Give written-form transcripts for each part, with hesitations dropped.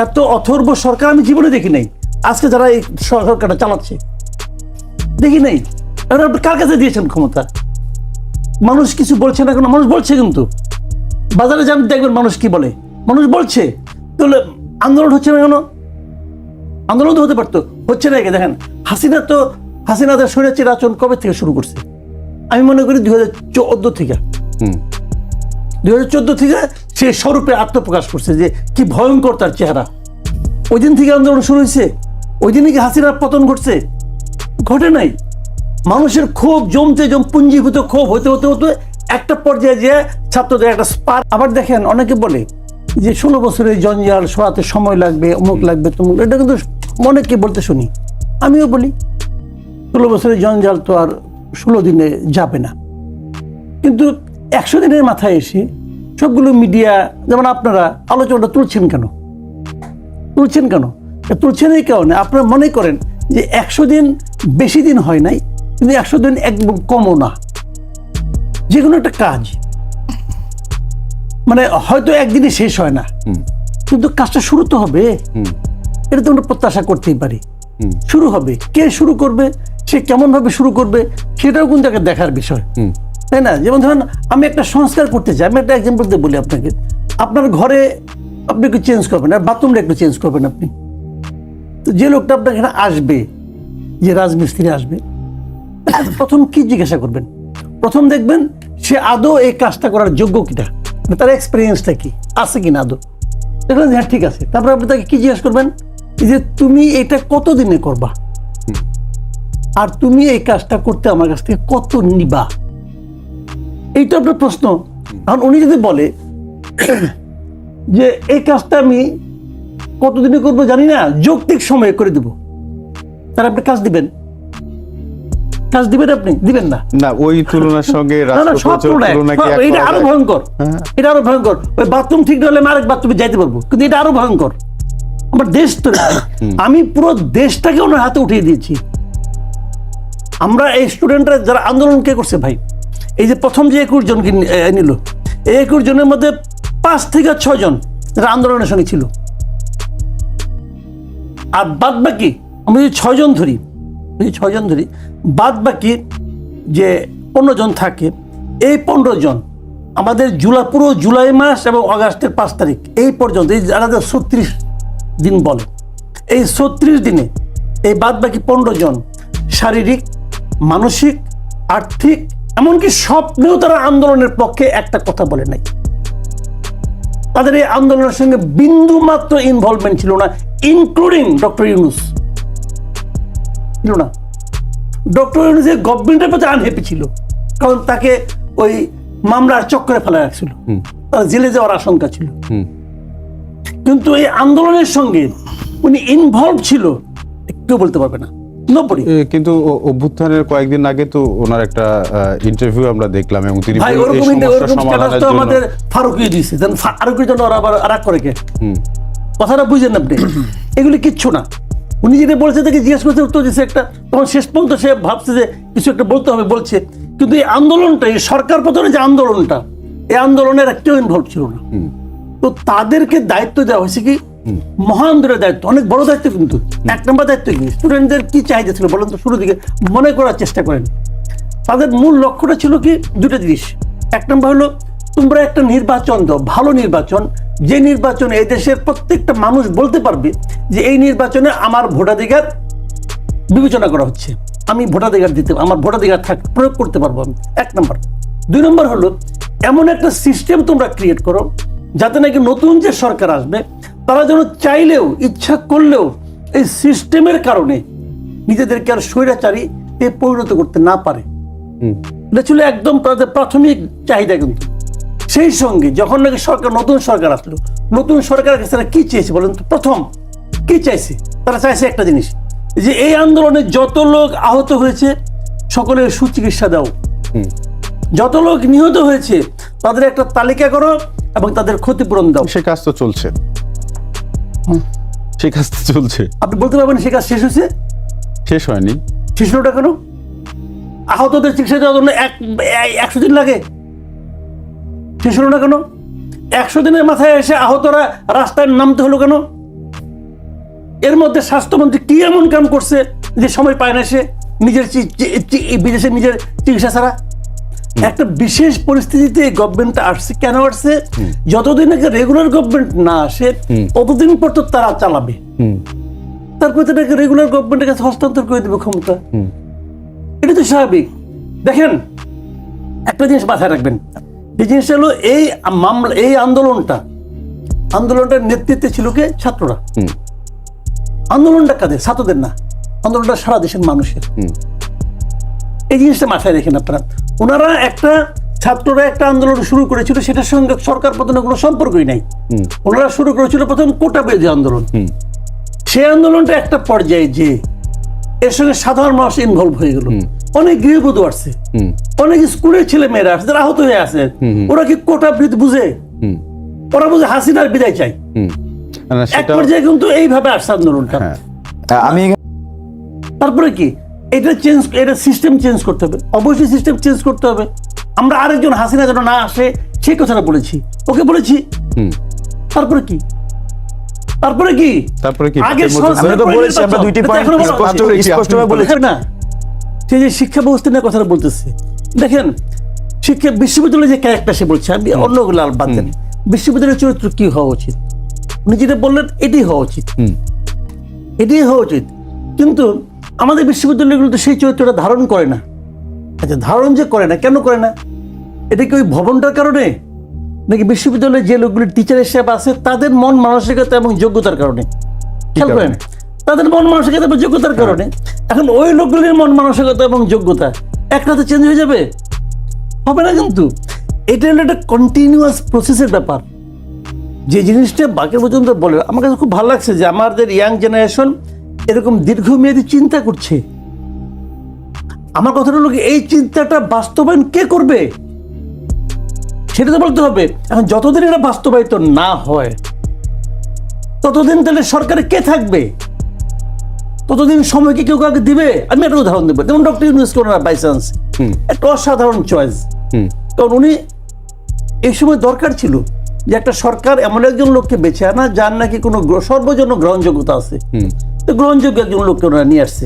এত অথর্ব সরকার আমি জীবনে দেখি নাই। আজকে যারা এই সরকারটা চালাচ্ছে দেখি নাই। আপনি কার কাছে দিয়েছেন ক্ষমতা? মানুষ কিছু বলছে না কেন? মানুষ বলছে, কিন্তু বাজারে যান দেখবেন মানুষ কি বলে। মানুষ বলছে, তাহলে আন্দোলন হচ্ছে না কেন? আন্দোলন তো হতে পারতো, হচ্ছে না। দেখেন হাসিনাদের স্বৈরাচারী আচরণ কবে থেকে শুরু করছে? আমি মনে করি 2014 থেকে। 2014 থেকে সে স্বরূপে আত্মপ্রকাশ করছে যে কি ভয়ঙ্কর তার চেহারা। ওই দিন থেকে আন্দোলন শুরু হয়েছে। ওই দিনে কি হাসিনার পতন ঘটছে? ঘটে নাই। মানুষের ক্ষোভ জমতে পুঞ্জীভূত ক্ষোভ হতে হতে হতে একটা পর্যায়ে যে ছাত্রদের একটা স্পার্ক। আবার দেখেন অনেকে বলে যে 16 বছরের জঞ্জাল সরাতে সময় লাগবে, অমুক লাগবে, তমুক। এটা কিন্তু অনেককে বলতে শুনি, আমিও বলি 16 বছরের জঞ্জাল তো আর 16 দিনে যাবে না। কিন্তু 100 দিনের মাথায় এসে সবগুলো মিডিয়া, যেমন আপনারা আলোচনাটা তুলছেন কেন? তুলছেন এই কারণে আপনারা মনে করেন যে 100 দিন বেশি দিন হয় নাই, কিন্তু 100 দিন একদম কমও না। যে কোনো একটা কাজ মানে হয়তো একদিনে শেষ হয় না, কিন্তু কাজটা শুরু তো হবে। এটা তো আমরা প্রত্যাশা করতেই পারি। শুরু হবে, কে শুরু করবে, সে কেমন ভাবে শুরু করবে, সেটাও কিন্তু একটা দেখার বিষয়, তাই না? যেমন ধরেন আমি একটা সংস্কার করতে চাই, আমি একটা এক্সাম্পল দিয়ে বলি আপনাকে। আপনার ঘরে আপনি একটু চেঞ্জ করবেন, আর বাথরুমটা একটু চেঞ্জ করবেন আপনি। তো যে লোকটা আপনার এখানে আসবে, যে রাজমিস্ত্রি আসবে, প্রথম কি জিজ্ঞাসা করবেন? প্রথম দেখবেন সে আদৌ এই কাজটা করার যোগ্য কিনা, তার এক্সপিরিয়েন্সটা কি আছে কিনা আদৌ। দেখলেন হ্যাঁ ঠিক আছে। তারপর আপনি তাকে কি জিজ্ঞাসা করবেন? যে তুমি এটা কতদিনে করবা, আর তুমি এই কাজটা করতে আমার কাছ থেকে কত নিবা। এইটা আপনার প্রশ্ন। কারণ উনি যদি বলে যে এই কাজটা আমি কতদিনে করবো জানি না, যৌক্তিক সময়ে করে দেব, তাহলে আপনি কাজ দিবেন? আপনি দিবেন না। না, ওই তুলনার সঙ্গে এটা আরো ভয়ঙ্কর। এটা আরো ভয়ঙ্কর। ওই বাথরুম ঠিক হলে আরেক বাথরুমে যাইতে পারবো, কিন্তু এটা আরো ভয়ঙ্কর। আমার দেশ তো আমি পুরো দেশটাকে ওনার হাতে উঠিয়ে দিয়েছি। আমরা এই স্টুডেন্টরা যারা আন্দোলন কে করছে ভাই, এই যে প্রথম যে 21 জনকে নিল, এই 21 জনের মধ্যে 5 থেকে 6 জন যারা আন্দোলনের সঙ্গে ছিল, আর বাদ বাকি আমি যদি 6 জন ধরি, বাদ বাকি যে 15 জন থাকে, এই 15 জন আমাদের পুরো জুলাই মাস এবং আগস্টের 5 তারিখ এই পর্যন্ত, এই যারা 36 দিন বলে, এই 36 দিনে এই বাদ বাকি 15 জন শারীরিক, মানসিক, আর্থিক, এমনকি স্বপ্নেও তারা আন্দোলনের পক্ষে একটা কথা বলে নাই। তাদের এই আন্দোলনের সঙ্গে বিন্দু মাত্র ইনভলভমেন্ট ছিল না, ইনক্লুডিং ডক্টর ইউনূস ছিল না। ডক্টর ইউনূসের গভর্নমেন্টের প্রতি আনহ্যাপি ছিল, কারণ তাকে ওই মামলার চক্করে ফেলা রাখছিল, তার জেলে যাওয়ার আশঙ্কা ছিল। কিন্তু এই আন্দোলনের সঙ্গে উনি ইনভলভ ছিল কেউ বলতে পারবে না। কিন্তু অভ্যুত্থানের কয়েকদিন আগে তো ওনার একটা ইন্টারভিউ আমরা দেখলাম, এবং তিনি আমাদের ফারুকই দিয়েছে, ফারুকের জন্য আবার আরাক করে কে কথাটা বুঝেন আপনি? এগুলি কিচ্ছু না। উনি যেটা বলছে তাকে জিজ্ঞেস করতে উত্তর দিচ্ছে একটা, তখন শেষ পর্যন্ত সে ভাবছে যে কিছু একটা বলতে হবে, বলছে। কিন্তু এই আন্দোলনটা, এই সরকার পতনের যে আন্দোলনটা, এই আন্দোলনের একটাও ইনভলভ ছিল না। তো তাদেরকে দায়িত্ব দেওয়া হয়েছে কি মহান দূরের দায়িত্ব, অনেক বড় দায়িত্ব। কিন্তু 1 নম্বর দায়িত্ব কি, স্টুডেন্টদের কি চাহিদা ছিল বলেন তো? শুরু দিকে মনে করার চেষ্টা করেন। তাদের মূল লক্ষ্যটা ছিল কি? 2টা জিনিস। 1 নম্বর হলো তোমরা একটা নির্বাচন দাও, ভালো নির্বাচন, যে নির্বাচনে এই দেশের প্রত্যেকটা মানুষ বলতে পারবে যে এই নির্বাচনে আমার ভোটাধিকার বিবেচনা করা হচ্ছে, আমি ভোটাধিকার আমার ভোটাধিকার প্রয়োগ করতে পারবো আমি। 1 নম্বর। 2 নম্বর হলো এমন একটা সিস্টেম তোমরা ক্রিয়েট করো যাতে নাকি নতুন যে সরকার আসবে তারা যেন চাইলেও, ইচ্ছা করলেও এই সিস্টেমের কারণে নিজেদেরকে আর স্বৈরাচারী পরিণত করতে না পারে। এটা ছিল একদম তাদের প্রাথমিক চাহিদা। কিন্তু সেই সঙ্গে যখন নাকি নতুন সরকার আসলো, নতুন সরকারের কাছে তারা কি চেয়েছে বলেন তো? প্রথম কি চাইছে? তারা চাইছে একটা জিনিস, যে এই আন্দোলনে যত লোক আহত হয়েছে সকলের সুচিকিৎসা দাও, যত লোক নিহত হয়েছে তাদের একটা তালিকা করো এবং তাদের ক্ষতিপূরণ দাও। সে কাজ তো চলছে, আপনি বলতে পারবেন সে কাজ শেষ হয়েছে? শেষ হয়নি। শেষ হলোটা কেন? আহতদের চিকিৎসা দেওয়ার জন্য 100 দিন লাগে, শেষ হলো না কেন? 100 দিনের মাথায় এসে আহতরা রাস্তায় নামতে হলো কেন? এর মধ্যে স্বাস্থ্যমন্ত্রী কি এমন কাম করছে যে সময় পায় না সে নিজের বিদেশে নিজের চিকিৎসা ছাড়া? একটা বিশেষ পরিস্থিতিতে গভর্নমেন্ট আসছে, কেন আসছে? যতদিন আগে রেগুলার গভর্নমেন্ট না আসে ততদিন পর তো তারা চালাবে, তারপরে তাদেরকে রেগুলার গভর্নমেন্টের কাছে হস্তান্তর করে দেবে ক্ষমতা। এটা তো স্বাভাবিক। দেখেন, একটা জিনিস মাথায় রাখবেন, এই জিনিসটা হলো এই মামলা, এই আন্দোলনটার নেতৃত্বে ছিল কে? ছাত্ররা। আন্দোলনটা কাদের? ছাত্রদের না, আন্দোলনটা সারা দেশের মানুষের। এই জিনিসটা মাথায় রেখেন আপনারা। ওনারা ছাত্ররা একটা আন্দোলন শুরু করেছিল, সেটার সঙ্গে সরকার পতনের কোনো সম্পর্কই নাই। ওনারা শুরু করেছিল প্রথম কোটা বিরোধী আন্দোলন। সেই আন্দোলনটা একটা পর্যায়ে যে এর সঙ্গে সাধারণ মানুষ ইনভলভ হয়ে গেল, অনেক গৃহবধূ আসছে, অনেক স্কুলের ছেলে মেয়েরা আসছে, যারা আহত হয়ে আছে। ওরা কি কোটা বিরোধী বুঝে? ওরা বুঝে হাসিনার বিদায় চাই। এক পর্যায়ে কিন্তু এইভাবে আসছে আন্দোলনটা। আমি তারপরে কি এটা সিস্টেম চেঞ্জ করতে হবে, অবশ্যই সিস্টেম চেঞ্জ করতে হবে। আমরা আরেকজন হাসিনা যেন না আসে সেই কথাটা বলেছি, ওকে বলেছি। তারপরে কি আগে আমরা তো বলেছি, আমরা দুইটি পয়েন্ট স্পষ্টভাবে বলেছি না। সেই যে শিক্ষা ব্যবস্থা নিয়ে কথাটা বলতেছে, দেখেন শিক্ষা বিশ্ববিদ্যালয়ের যে ক্যারেক্টার সে বলছে, আমি অন্যগুলো বাদ দেন, বিশ্ববিদ্যালয়ের চরিত্র কি হওয়া উচিত উনি যেটা বললেন এটাই হওয়া উচিত। কিন্তু আমাদের বিশ্ববিদ্যালয়গুলো তো সেই চরিত্রটা ধারণ করে না। আচ্ছা, ধারণ যে করে না, কেন করে না? এটা কি ওই ভবনটার কারণে, নাকি বিশ্ববিদ্যালয়ে যে লোকগুলি টিচার হিসেবে আছে তাদের মন মানসিকতা এবং যোগ্যতার কারণে? খেয়াল করেন, তাদের মন মানসিকতা এবং যোগ্যতার কারণে। এখন ওই লোকগুলির মন মানসিকতা এবং যোগ্যতা একটাতে চেঞ্জ হয়ে যাবে? হবে না। কিন্তু এটা হলো একটা কন্টিনিউয়াস প্রসেসের ব্যাপার। যে জিনিসটা বাকি পর্যন্ত বলে, আমার কাছে খুব ভালো লাগছে যে আমাদের ইয়াং জেনারেশন এরকম দীর্ঘমেয়াদী চিন্তা করছে। আমার কথা হলো এই চিন্তাটা বাস্তবায়ন কে করবে সেটা তো বলতে হবে। এখন যতদিন এটা বাস্তবায়িত না হয় ততদিন তাহলে সরকারে কে থাকবে? ততদিন সময় কি কেউ কাউকে দিবে? আমি একটা উদাহরণ দেবো, যেমন ডক্টর ইউনূস ওনার বাই চান্স একটা অসাধারণ চয়েস। কারণ উনি এই সময় দরকার ছিল যে একটা সরকার এমন একজন লোককে বেছে আনা যার নাকি কোনো সর্বজন্য গ্রহণযোগ্যতা আছে। তো গ্রহণযোগ্য একজন লোককে ওনারা নিয়ে আসছে।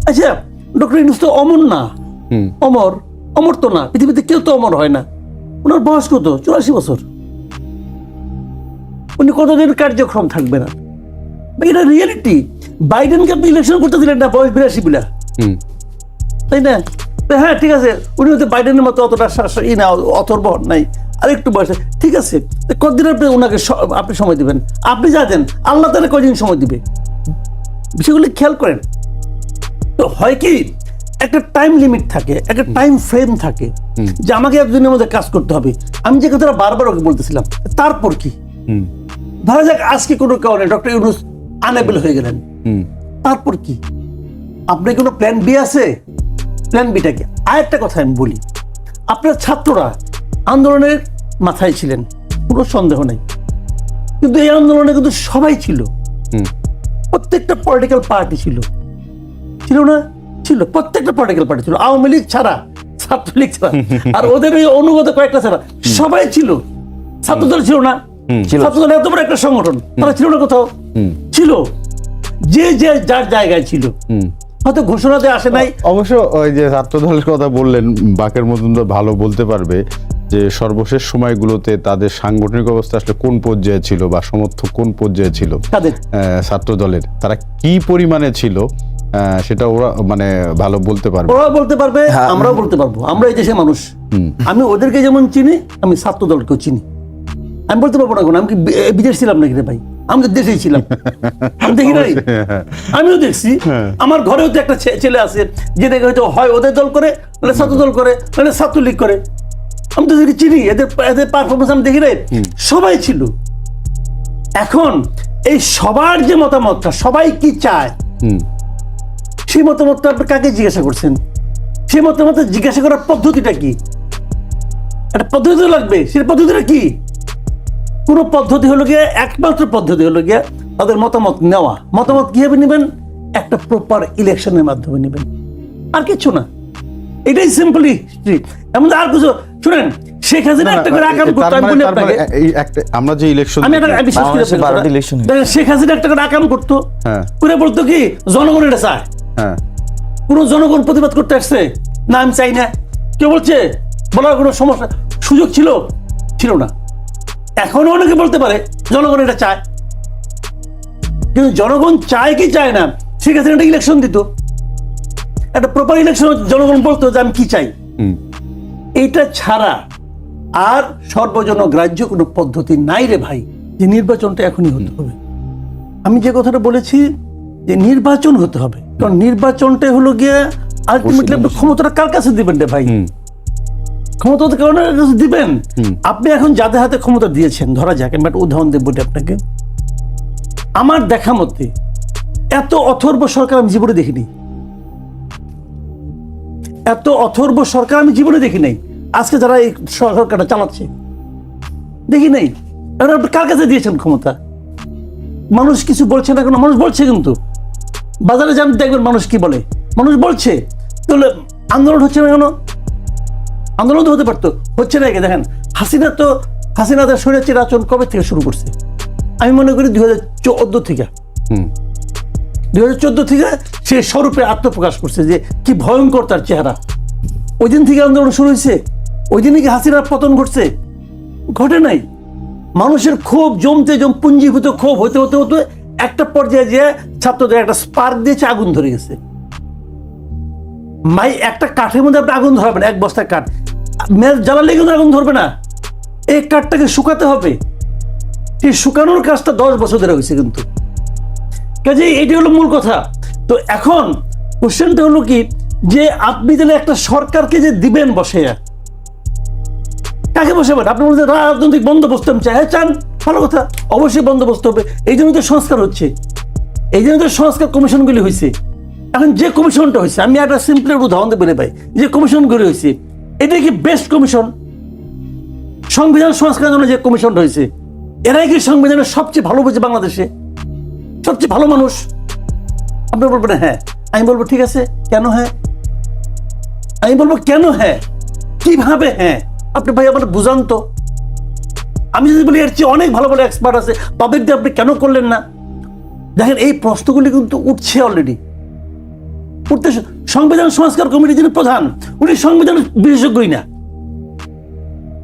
আচ্ছা, ডক্টর ইউনূস তো অমর না, অমর তো না, পৃথিবীতে কেউ তো অমর হয় না। ওনার বয়স কত? 84 বছর। উনি কতদিন কার্যক্রম থাকবে না? এটা রিয়েলিটি। বাইডেনকে আপনি ইলেকশন করতে দিলেন না, বয়স 82 বিলা, তাই না? হ্যাঁ, ঠিক আছে, উনি হয়তো বাইডেনের মতো অতটা না, অথর্ব নাই, আরেকটু বয়সে, ঠিক আছে। কতদিন আপনি সময় দিবেন? আপনি যা দেন, আল্লাহ তাহলে কয়দিন সময় দিবে? বিষয়গুলি খেয়াল করেন। তো হয় কি, একটা টাইম লিমিট থাকে, একটা টাইম ফ্রেম থাকে যে আমাকে একদিনের মধ্যে কাজ করতে হবে। আমি যে কথাটা বারবার ওকে বলতেছিলাম, তারপর কি ধরা যাক আজকে কোনো কারণে ডক্টর ইউনূস আনএবল হয়ে গেলেন, তারপর কি? আপনার কোনো প্ল্যান বি আছে? প্ল্যান বিটা কি? আরেকটা কথা আমি বলি, আপনার ছাত্ররা আন্দোলনের মাথায় ছিলেন, কোনো সন্দেহ নেই, কিন্তু এই আন্দোলনে কিন্তু সবাই ছিল, প্রত্যেকটা পলিটিক্যাল পার্টি ছিল না? ছিল, প্রত্যেকটা পলিটিক্যাল পার্টি ছিল, আওয়ামী লীগ ছাড়া, ছাত্রলীগ ছাড়া, আর ওদের ওই অনুগত কয়েকটা ছাড়া সবাই ছিল। ছাত্রদল ছিল না? ছাত্রদল এত বড় একটা সংগঠন, তারা ছিল না কোথাও? ছিল, যে যার জায়গায় ছিল, হয়তো ঘোষণাতে আসে নাই। অবশ্য ওই যে ছাত্রদলের কথা বললেন, বাকের মজুমদার ভালো বলতে পারবে যে সর্বশেষ সময়গুলোতে তাদের সাংগঠনিক অবস্থা আসলে কোন পর্যায়ে ছিল বা সমর্থক কোন পর্যায়ে ছিল ছাত্রদলের, তারা কি পরিমাণে ছিল, সেটা ওরা মানে ভালো বলতে পারবে। ওরা বলতে পারবে, আমরাও বলতে পারবো। আমরা এই দেশের মানুষ, আমি ওদেরকে যেমন চিনি, আমি ছাত্রদলকেও চিনি। আমি বলতে পারবো না, আমি কি বিদেশ ছিলাম নাকি রে ভাই? আমি তো দেশেই ছিলাম, আমি দেখি নাই? আমিও দেখছি। আমার ঘরেও তো একটা ছেলে আছে যে দেখে হয়তো হয় ওদের দল করে, নাহলে ছাত্রদল করে, নাহলে ছাত্রলীগ করে। আমি তো চিনি, এদের পারফরমেন্স আমি দেখি নাই। সবাই ছিল। এখন এই সবার যে মতামতটা, সবাই কি চায়, সেই মতামতটা আপনি কাকে জিজ্ঞাসা করছেন? সেই মতামত জিজ্ঞাসা করার পদ্ধতিটা কি? একটা পদ্ধতি লাগবে। সেই পদ্ধতিটা কি? কোন পদ্ধতি হলো গিয়ে, একমাত্র পদ্ধতি হলো গিয়ে তাদের মতামত নেওয়া। মতামত কিভাবে নেবেন? একটা প্রপার ইলেকশনের মাধ্যমে নেবেন, আর কিছু না। এটাই সিম্পলি। এমন আর কিছু শুনেন, শেখ হাসিনা একটা করে আকাম করতো, আমি বলি আপনাকে, আমরা যে ইলেকশন আমি একটা বিশ্বাস করি বাংলাদেশে 12টি ইলেকশন হয়েছে। দেখেন, শেখ হাসিনা একটা করে আকাম করতো, হ্যাঁ। করে বলতো কি জনগণ এটা চায়। হ্যাঁ কোন জনগণ প্রতিবাদ করতে আসছে না আমি চাই না, কেউ বলছে বলার কোনো সমস্যা সুযোগ ছিল না। এখনো অনেকে বলতে পারে জনগণ এটা চায়, কিন্তু জনগণ চায় কি চায় না, শেখ হাসিনা একটা ইলেকশন দিত, একটা প্রপার ইলেকশন জনগণ বলতো যে আমি কি চাই। এইটা ছাড়া আর সর্বজনগ্রাহ্য কোনো পদ্ধতি নাই রে ভাই, যে নির্বাচনটা এখনই হতে হবে। আমি যে কথাটা বলেছি যে নির্বাচন হতে হবে, কারণ নির্বাচনটা হলো গিয়ে আলটিমেটলি আপনি ক্ষমতাটা কার কাছে দিবেন রে ভাই, ক্ষমতা তো কারণের কাছে দিবেন। আপনি এখন যাদের হাতে ক্ষমতা দিয়েছেন, ধরা যাক আমি একটা উদাহরণ দেব আপনাকে, আমার দেখা মতে এত অথর্ব সরকার আমি জীবনে দেখিনি, এত অথর্ব সরকার আমি জীবনে দেখি নাই। আজকে যারা এই সরকারটা চালাচ্ছে দেখি নাই। আপনি কার কাছে দিয়েছেন ক্ষমতা? মানুষ কিছু বলছে না, কোনো মানুষ বলছে, কিন্তু বাজারে যান দেখবেন মানুষ কি বলে, মানুষ বলছে। তাহলে আন্দোলন হচ্ছে না কেন? আন্দোলন তো হতে পারতো, হচ্ছে না। দেখেন হাসিনা তার স্বৈরাচারী আচরণ কবে থেকে শুরু করছে? আমি মনে করি 2014 থেকে, 2014 থেকে সে স্বরূপে আত্মপ্রকাশ করছে যে কি ভয়ঙ্কর তার চেহারা। ওই দিন থেকে আন্দোলন শুরু হয়েছে, ওই দিনে কি হাসিনার পতন ঘটছে? ঘটে নাই। মানুষের ক্ষোভ জমতে পুঞ্জীভূত ক্ষোভ হতে হতে হতে একটা পর্যায়ে যে ছাত্রদের একটা স্পার্ক দিয়েছে, আগুন ধরে গেছে। একটা কাঠের মধ্যে আপনি আগুন ধরাবেন, এক বস্তা কাঠ জ্বালালে কিন্তু আগুন ধরবে না, এই কাঠটাকে শুকাতে হবে। এই শুকানোর কাজটা 10 বছর ধরে হয়েছে কিন্তু। কাজে এটি হলো মূল কথা। তো এখন কোশ্চেনটা হলো কি, যে আপনি তাহলে একটা সরকারকে যে দিবেন বসে, কাকে বসাবেন? আপনি বলছেন রাজনৈতিক বন্দোবস্ত আমি চাই, চান, ভালো কথা, অবশ্যই বন্দোবস্ত হবে। এই জন্য তো সংস্কার হচ্ছে, এই জন্য তো সংস্কার কমিশনগুলি হয়েছে। এখন যে কমিশনটা হয়েছে, আমি একটা সিম্পল উদাহরণ বলে পাই, যে কমিশনগুলি হয়েছে এটা কি বেস্ট কমিশন? সংবিধান সংস্কারের জন্য যে কমিশনটা হয়েছে, এরাই কি সংবিধানের সবচেয়ে ভালো বুঝে বাংলাদেশে, সবচেয়ে ভালো মানুষ? আপনি বলবেন হ্যাঁ, আমি বলবো ঠিক আছে, কেন হ্যাঁ? আমি বলবো কেন হ্যাঁ, কিভাবে হ্যাঁ? আপনি ভাই আমার বুঝান তো। আমি যদি বলি এর চেয়ে অনেক ভালো ভালো এক্সপার্ট আছে, তাদের দিয়ে আপনি কেন করলেন না? দেখেন এই প্রশ্নগুলি কিন্তু উঠছে অলরেডি, উঠতে। সংবিধান সংস্কার কমিটির যিনি প্রধান, উনি সংবিধান বিশেষজ্ঞই না,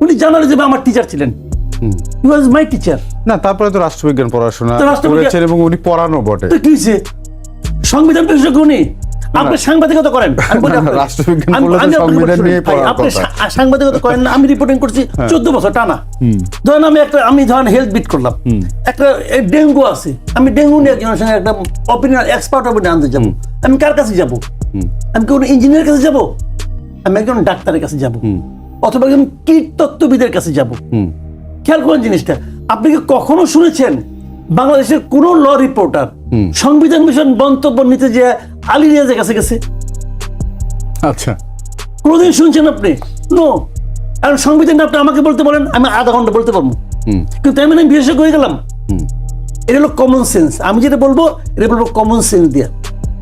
উনি জার্নালিজমে যে আমার টিচার ছিলেন, হি ওয়াজ মাই টিচার। না, তারপরে তো রাষ্ট্রবিজ্ঞান পড়াশোনা করেছেন এবং উনি পড়ানো বটে। তো কি হয়েছে? সংবিধান বিশেষজ্ঞ উনি। আপনি সাংবাদিকতা করেন, আপনি সাংবাদিকতা করেন না? আমি রিপোর্টিং করছি 14 বছর টানা। ধরেন আমি হেলথ বিট করলাম, একটা ডেঙ্গু আছে, আমি ডেঙ্গু নিয়ে একজনের সঙ্গে একটা অপিনিয়ন এক্সপার্ট অপিনিয়ন আনতে যাবো, আমি কার কাছে যাব? আমি কোন ইঞ্জিনিয়ার কাছে যাব? আমি একজন ডাক্তারের কাছে যাব, অথবা একজন কীটতত্ত্ববিদের কাছে যাব। খেয়াল করেন জিনিসটা। আপনি কি কখনো শুনেছেন বাংলাদেশের কোন ল রিপোর্টার সংবিধান বিষয়ে মন্তব্য নিতে যে আলী রিয়াজের কাছে গেছে? আচ্ছা, কোনদিন শুনছেন আপনি? নো। আর সংবিধানটা আপনি আমাকে বলতে বলেন, আমি আধা ঘন্টা বলতে পারবো, কিন্তু আমি বিশেষজ্ঞ হয়ে গেলাম। এটা হলো কমন সেন্স। আমি যেটা বলবো এটা বলবো কমন সেন্স দিয়ে।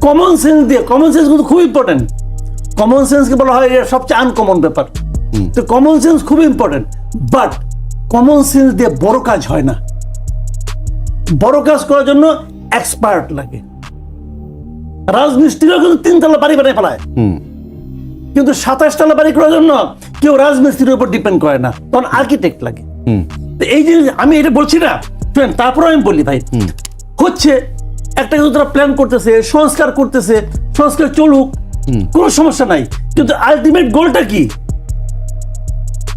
কমন সেন্স দিয়ে, কমন সেন্স কিন্তু খুব ইম্পর্টেন্ট। কমন সেন্সকে বলা হয় এটা সবচেয়ে আনকমন ব্যাপার। তো কমন সেন্স খুব ইম্পর্টেন্ট, বাট কমন সেন্স দিয়ে বড় কাজ হয় না। বড় কাজ করার জন্য এক্সপার্ট লাগে। রাজমিস্ত্রিরাও কিন্তু 3 তলা বাড়ি বানিয়ে ফেলায়, কিন্তু 27 তলা বাড়ি করার জন্য কেউ রাজমিস্ত্রির উপর ডিপেন্ড করে না, তখন আর্কিটেক্ট লাগে। এই যে আমি এটা বলছি না, তারপরে আমি বলি ভাই, হচ্ছে একটা কিছু তারা প্ল্যান করতেছে, সংস্কার করতেছে, সংস্কার চলুক, কোনো সমস্যা নাই, কিন্তু আলটিমেট গোলটা কি?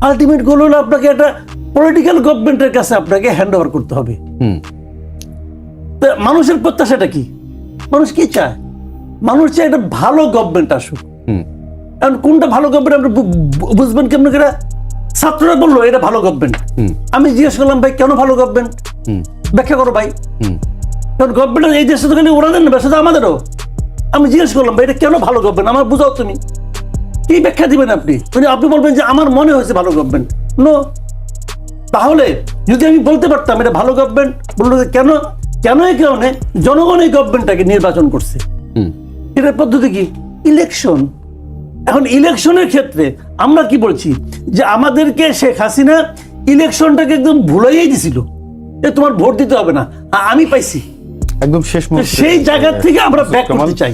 আলটিমেট গোল হলো আপনাকে একটা পলিটিক্যাল গভর্নমেন্টের কাছে আপনাকে হ্যান্ড ওভার করতে হবে। মানুষের প্রত্যাশাটা কি? মানুষ কি চায়? মানুষ চায় একটা ভালো গভর্নমেন্ট আসুক। এখন কোনটা ভালো গভর্নমেন্ট আপনি বুঝবেন কেমন করে? ছাত্ররা বললো এটা ভালো গভর্নমেন্ট, আমি জিজ্ঞেস করলাম ভাই কেন ভালো গভর্নমেন্ট, ব্যাখ্যা করো ভাই। কারণ গভর্নমেন্ট এই দেশে তো খালি ওনাদের না, ব্যবসা আমাদেরও। আমি জিজ্ঞেস করলাম ভাই এটা কেন ভালো গভর্নমেন্ট, আমার বুঝাও তুমি, কি ব্যাখ্যা দিবেন আপনি? আপনি বলবেন যে আমার মনে হয়েছে ভালো গভর্নমেন্ট। নো। তাহলে যদি আমি বলতে পারতাম এটা ভালো গভর্নমেন্ট, বললো কেন? কেন এই কারণে জনগণ এই গভর্নমেন্টটাকে নির্বাচন করছে। এটার পদ্ধতি কি? ইলেকশন। এখন ইলেকশনের ক্ষেত্রে আমরা কি বলছি যে আমাদেরকে শেখ হাসিনা ইলেকশনটাকে একদম ভুলাইয়াই দিছিল, যে তোমার ভোট দিতে হবে না, আমি পাইছি। একদম শেষ মুহূর্তে সেই জায়গা থেকে আমরা ব্যাক করতে চাই।